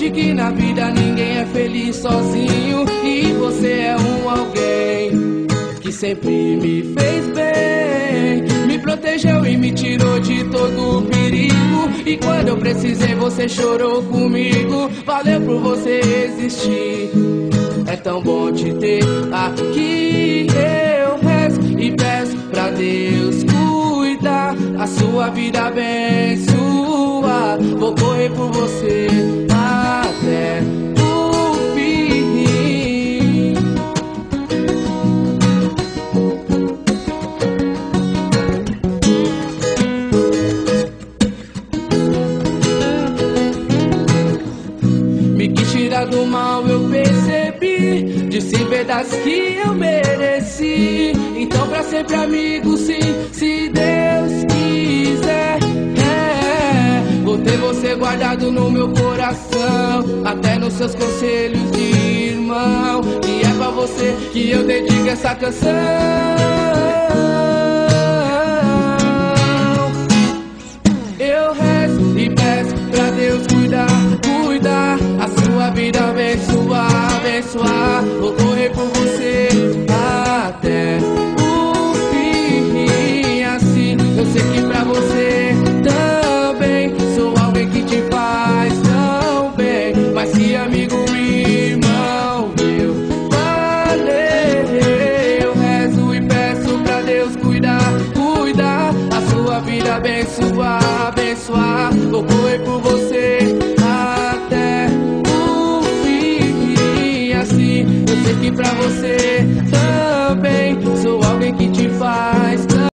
de que na vida ninguém é feliz sozinho, e você é um alguém que sempre me fez bem, me protegeu e me tirou de todo perigo. E quando eu precisei você chorou comigo. Valeu por você existir, é tão bom te ter aqui. Eu rezo e peço pra Deus cuidar, a sua vida abençoar. Vou correr por você até o fim. Me quis tirar do mal, eu percebi, disse verdades que eu mereci. Então pra sempre amigo, sim, se Deus quiser. Vou ter você guardado no meu coração, até nos seus conselhos de irmão. E é pra você que eu dedico essa canção. Eu rezo e peço pra Deus cuidar, cuidar, a sua vida abençoar, abençoar. Vou correr por você até o fim. Assim eu sei que pra você também sou alguém que te faz tão bem. Mas que amigo, irmão meu, valeu. Eu rezo e peço pra Deus cuidar, cuidar, a sua vida abençoar, abençoar. Vou correr por você até o fim. Assim eu sei que pra você também sou alguém que te faz